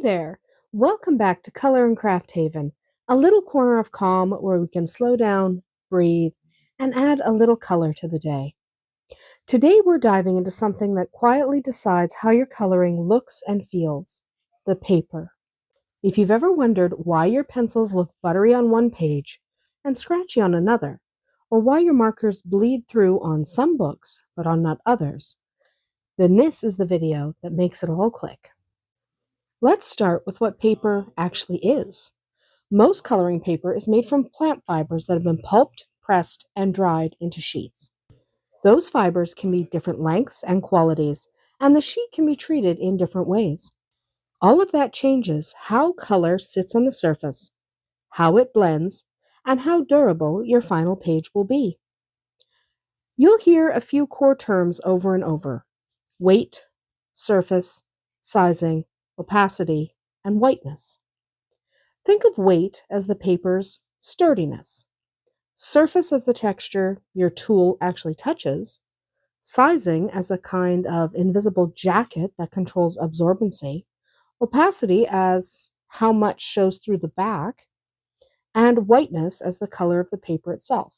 there! Welcome back to Color and Craft Haven, a little corner of calm where we can slow down, breathe, and add a little color to the day. Today we're diving into something that quietly decides how your coloring looks and feels: the paper. If you've ever wondered why your pencils look buttery on one page and scratchy on another, or why your markers bleed through on some books but on not others, then this is the video that makes it all click. Let's start with what paper actually is. Most coloring paper is made from plant fibers that have been pulped, pressed, and dried into sheets. Those fibers can be different lengths and qualities, and the sheet can be treated in different ways. All of that changes how color sits on the surface, how it blends, and how durable your final page will be. You'll hear a few core terms over and over: weight, surface, sizing, opacity, and whiteness. Think of weight as the paper's sturdiness, surface as the texture your tool actually touches, sizing as a kind of invisible jacket that controls absorbency, opacity as how much shows through the back, and whiteness as the color of the paper itself.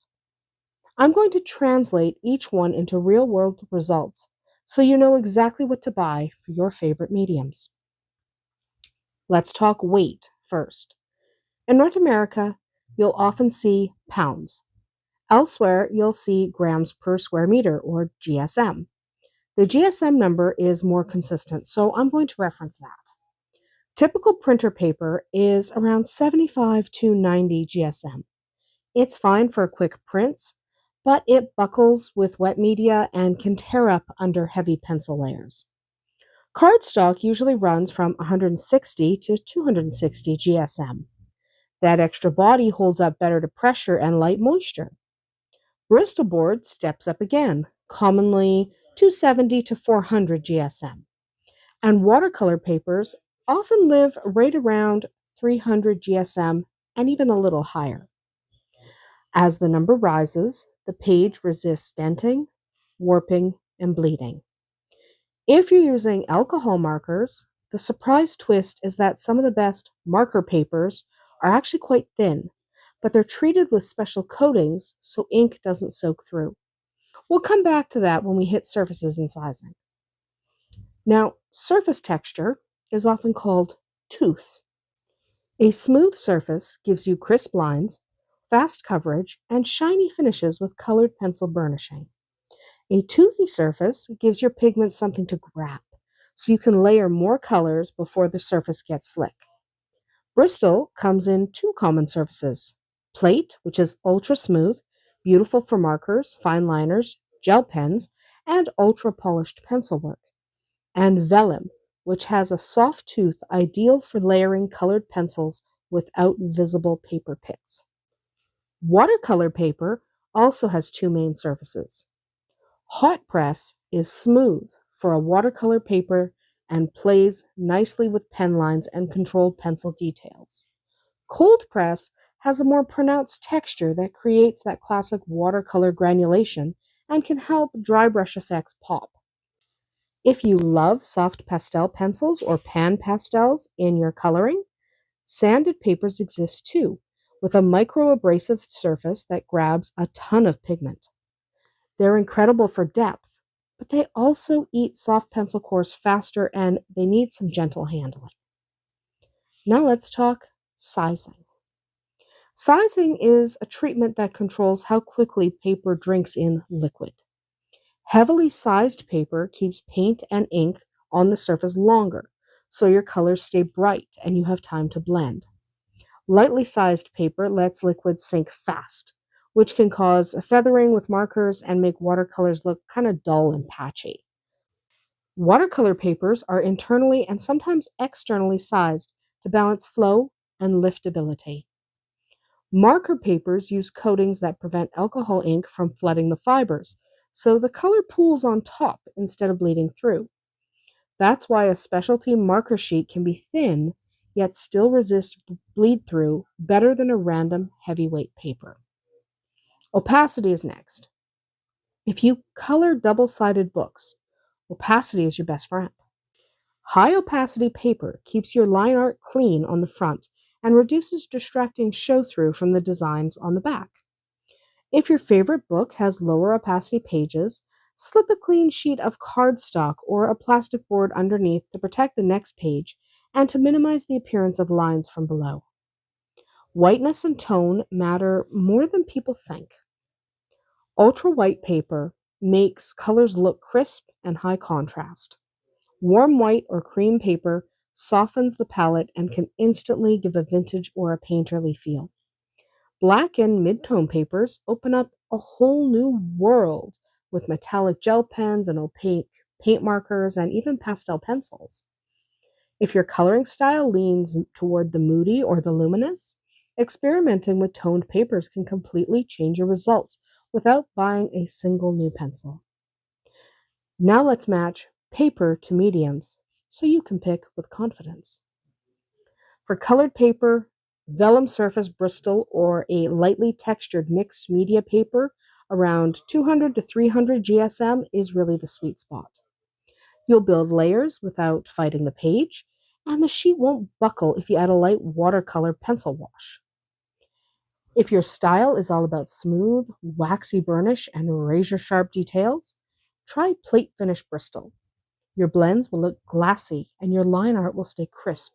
I'm going to translate each one into real-world results so you know exactly what to buy for your favorite mediums. Let's talk weight first. In North America, you'll often see pounds. Elsewhere, you'll see grams per square meter, or GSM. The GSM number is more consistent, so I'm going to reference that. Typical printer paper is around 75 to 90 GSM. It's fine for quick prints, but it buckles with wet media and can tear up under heavy pencil layers. Cardstock usually runs from 160 to 260 GSM. That extra body holds up better to pressure and light moisture. Bristol board steps up again, commonly 270 to 400 GSM. And watercolor papers often live right around 300 GSM and even a little higher. As the number rises, the page resists denting, warping, and bleeding. If you're using alcohol markers, the surprise twist is that some of the best marker papers are actually quite thin, but they're treated with special coatings so ink doesn't soak through. We'll come back to that when we hit surfaces and sizing. Now, surface texture is often called tooth. A smooth surface gives you crisp lines, fast coverage, and shiny finishes with colored pencil burnishing. A toothy surface gives your pigments something to grab, so you can layer more colors before the surface gets slick. Bristol comes in two common surfaces: plate, which is ultra smooth, beautiful for markers, fine liners, gel pens, and ultra polished pencil work, and vellum, which has a soft tooth ideal for layering colored pencils without visible paper pits. Watercolor paper also has two main surfaces. Hot press is smooth for a watercolor paper and plays nicely with pen lines and controlled pencil details. Cold press has a more pronounced texture that creates that classic watercolor granulation and can help dry brush effects pop. If you love soft pastel pencils or pan pastels in your coloring, sanded papers exist too, with a micro-abrasive surface that grabs a ton of pigment. They're incredible for depth, but they also eat soft pencil cores faster and they need some gentle handling. Now let's talk sizing. Sizing is a treatment that controls how quickly paper drinks in liquid. Heavily sized paper keeps paint and ink on the surface longer, so your colors stay bright and you have time to blend. Lightly sized paper lets liquid sink fast, which can cause feathering with markers and make watercolors look kind of dull and patchy. Watercolor papers are internally and sometimes externally sized to balance flow and liftability. Marker papers use coatings that prevent alcohol ink from flooding the fibers, so the color pools on top instead of bleeding through. That's why a specialty marker sheet can be thin, yet still resist bleed through better than a random heavyweight paper. Opacity is next. If you color double-sided books, opacity is your best friend. High opacity paper keeps your line art clean on the front and reduces distracting show-through from the designs on the back. If your favorite book has lower opacity pages, slip a clean sheet of cardstock or a plastic board underneath to protect the next page and to minimize the appearance of lines from below. Whiteness and tone matter more than people think. Ultra white paper makes colors look crisp and high contrast. Warm white or cream paper softens the palette and can instantly give a vintage or a painterly feel. Black and mid-tone papers open up a whole new world with metallic gel pens and opaque paint markers and even pastel pencils. If your coloring style leans toward the moody or the luminous, experimenting with toned papers can completely change your results without buying a single new pencil. Now let's match paper to mediums so you can pick with confidence. For colored paper, vellum surface Bristol or a lightly textured mixed media paper around 200 to 300 GSM is really the sweet spot. You'll build layers without fighting the page, and the sheet won't buckle if you add a light watercolor pencil wash. If your style is all about smooth, waxy burnish and razor sharp details, try plate finish Bristol. Your blends will look glassy and your line art will stay crisp,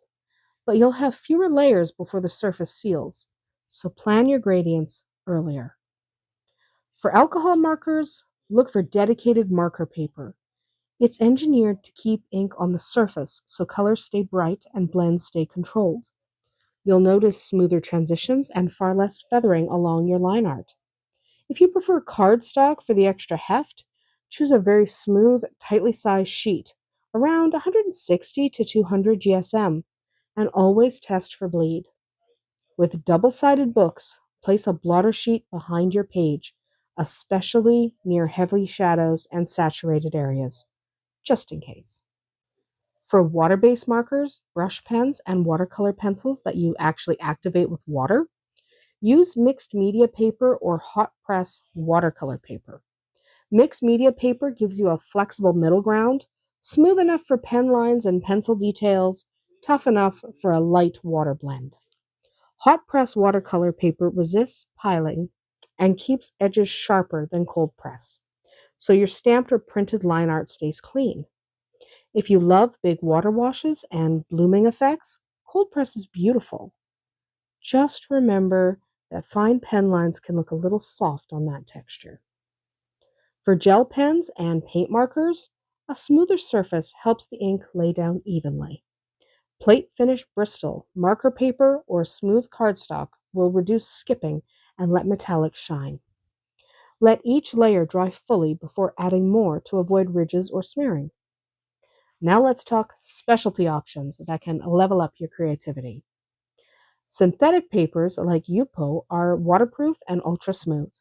but you'll have fewer layers before the surface seals, so plan your gradients earlier. For alcohol markers, look for dedicated marker paper. It's engineered to keep ink on the surface so colors stay bright and blends stay controlled. You'll notice smoother transitions and far less feathering along your line art. If you prefer cardstock for the extra heft, choose a very smooth, tightly sized sheet, around 160 to 200 GSM, and always test for bleed. With double-sided books, place a blotter sheet behind your page, especially near heavy shadows and saturated areas, just in case. For water-based markers, brush pens, and watercolor pencils that you actually activate with water, use mixed media paper or hot press watercolor paper. Mixed media paper gives you a flexible middle ground, smooth enough for pen lines and pencil details, tough enough for a light water blend. Hot press watercolor paper resists piling and keeps edges sharper than cold press, so your stamped or printed line art stays clean. If you love big water washes and blooming effects, cold press is beautiful. Just remember that fine pen lines can look a little soft on that texture. For gel pens and paint markers, a smoother surface helps the ink lay down evenly. Plate finish Bristol, marker paper, or smooth cardstock will reduce skipping and let metallics shine. Let each layer dry fully before adding more to avoid ridges or smearing. Now let's talk specialty options that can level up your creativity. Synthetic papers like Yupo are waterproof and ultra smooth.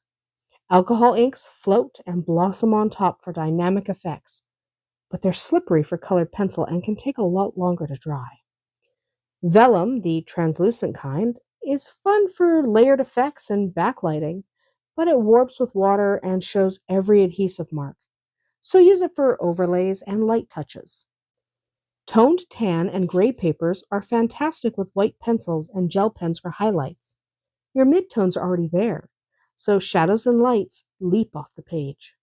Alcohol inks float and blossom on top for dynamic effects, but they're slippery for colored pencil and can take a lot longer to dry. Vellum, the translucent kind, is fun for layered effects and backlighting, but it warps with water and shows every adhesive mark, so use it for overlays and light touches. Toned tan and gray papers are fantastic with white pencils and gel pens for highlights. Your midtones are already there, so shadows and lights leap off the page.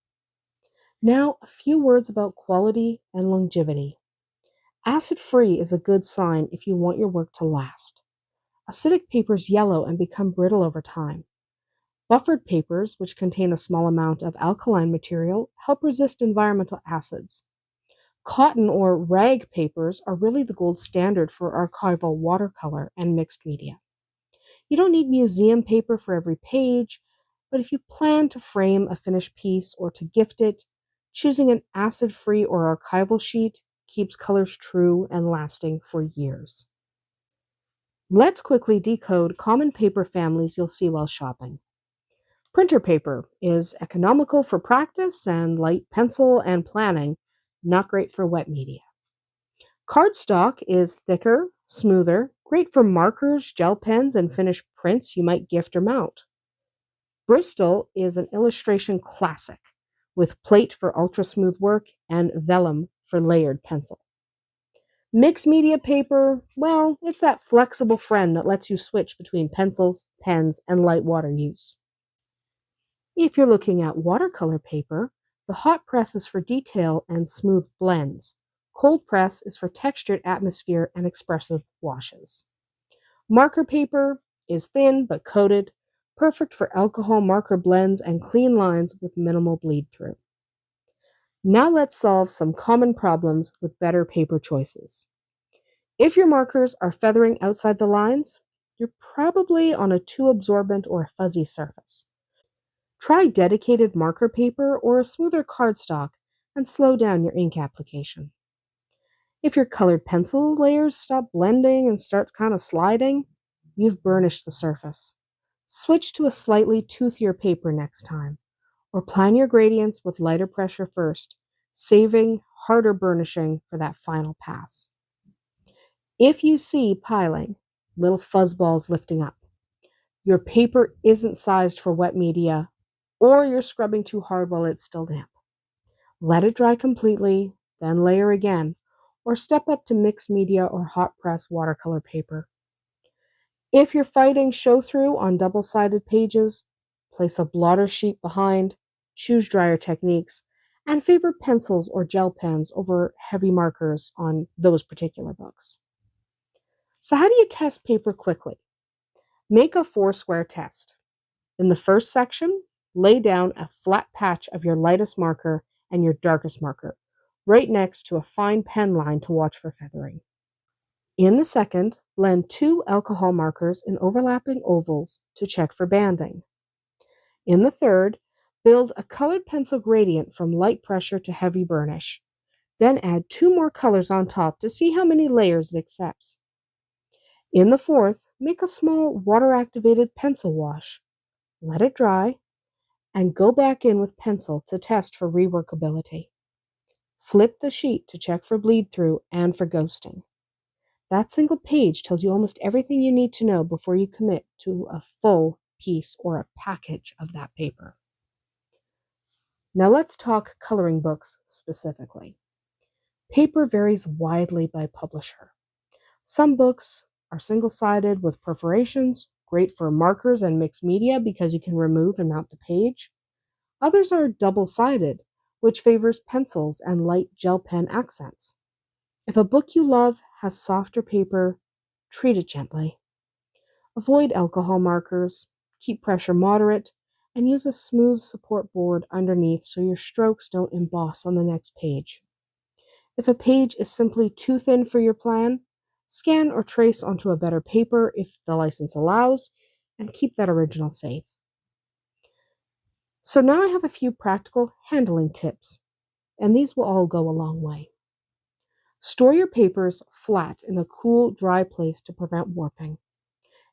Now, a few words about quality and longevity. Acid-free is a good sign if you want your work to last. Acidic papers yellow and become brittle over time. Buffered papers, which contain a small amount of alkaline material, help resist environmental acids. Cotton or rag papers are really the gold standard for archival watercolor and mixed media. You don't need museum paper for every page, but if you plan to frame a finished piece or to gift it, choosing an acid-free or archival sheet keeps colors true and lasting for years. Let's quickly decode common paper families you'll see while shopping. Printer paper is economical for practice and light pencil and planning, not great for wet media. Cardstock is thicker, smoother, great for markers, gel pens, and finished prints you might gift or mount. Bristol is an illustration classic, with plate for ultra smooth work and vellum for layered pencil. Mixed media paper, well, it's that flexible friend that lets you switch between pencils, pens, and light water use. If you're looking at watercolor paper, the hot press is for detail and smooth blends. Cold press is for textured atmosphere and expressive washes. Marker paper is thin but coated, perfect for alcohol marker blends and clean lines with minimal bleed through. Now let's solve some common problems with better paper choices. If your markers are feathering outside the lines, you're probably on a too absorbent or fuzzy surface. Try dedicated marker paper or a smoother cardstock and slow down your ink application. If your colored pencil layers stop blending and start kind of sliding, you've burnished the surface. Switch to a slightly toothier paper next time, or plan your gradients with lighter pressure first, saving harder burnishing for that final pass. If you see piling, little fuzzballs lifting up, your paper isn't sized for wet media, or you're scrubbing too hard while it's still damp. Let it dry completely, then layer again, or step up to mixed media or hot press watercolor paper. If you're fighting show through on double-sided pages, place a blotter sheet behind, choose drier techniques, and favor pencils or gel pens over heavy markers on those particular books. So how do you test paper quickly? Make a 4-square test. In the first section, lay down a flat patch of your lightest marker and your darkest marker, right next to a fine pen line to watch for feathering. In the second, blend 2 alcohol markers in overlapping ovals to check for banding. In the third, build a colored pencil gradient from light pressure to heavy burnish. Then add 2 more colors on top to see how many layers it accepts. In the fourth, make a small water-activated pencil wash. Let it dry, and go back in with pencil to test for reworkability. Flip the sheet to check for bleed through and for ghosting. That single page tells you almost everything you need to know before you commit to a full piece or a package of that paper. Now let's talk coloring books specifically. Paper varies widely by publisher. Some books are single-sided with perforations, great for markers and mixed media because you can remove and mount the page. Others are double-sided, which favors pencils and light gel pen accents. If a book you love has softer paper, treat it gently. Avoid alcohol markers, keep pressure moderate, and use a smooth support board underneath so your strokes don't emboss on the next page. If a page is simply too thin for your plan, scan or trace onto a better paper if the license allows, and keep that original safe. So now I have a few practical handling tips, and these will all go a long way. Store your papers flat in a cool, dry place to prevent warping.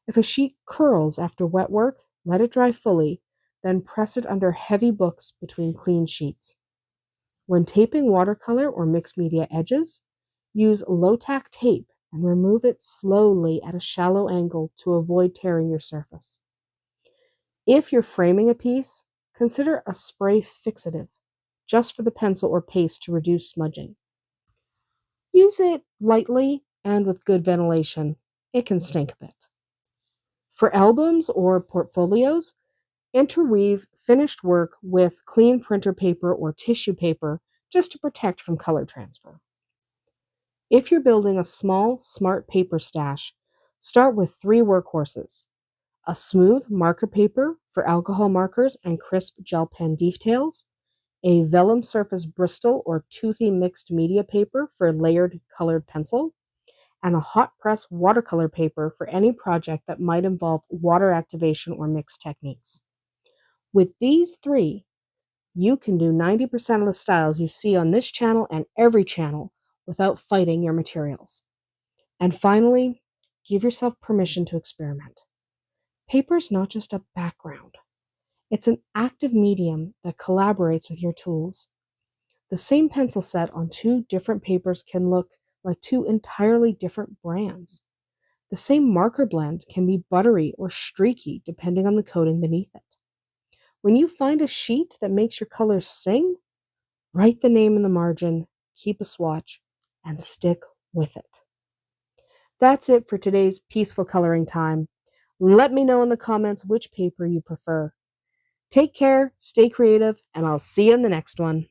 If a sheet curls after wet work, let it dry fully, then press it under heavy books between clean sheets. When taping watercolor or mixed media edges, use low-tack tape and remove it slowly at a shallow angle to avoid tearing your surface. If you're framing a piece, consider a spray fixative, just for the pencil or paste to reduce smudging. Use it lightly and with good ventilation. It can stink a bit. For albums or portfolios, interweave finished work with clean printer paper or tissue paper just to protect from color transfer. If you're building a small, smart paper stash, start with 3 workhorses: a smooth marker paper for alcohol markers and crisp gel pen details, a vellum surface Bristol or toothy mixed media paper for layered colored pencil, and a hot press watercolor paper for any project that might involve water activation or mixed techniques. With these 3, you can do 90% of the styles you see on this channel and every channel without fighting your materials. And finally, give yourself permission to experiment. Paper is not just a background. It's an active medium that collaborates with your tools. The same pencil set on 2 different papers can look like 2 entirely different brands. The same marker blend can be buttery or streaky depending on the coating beneath it. When you find a sheet that makes your colors sing, write the name in the margin, keep a swatch, and stick with it. That's it for today's peaceful coloring time. Let me know in the comments which paper you prefer. Take care, stay creative, and I'll see you in the next one.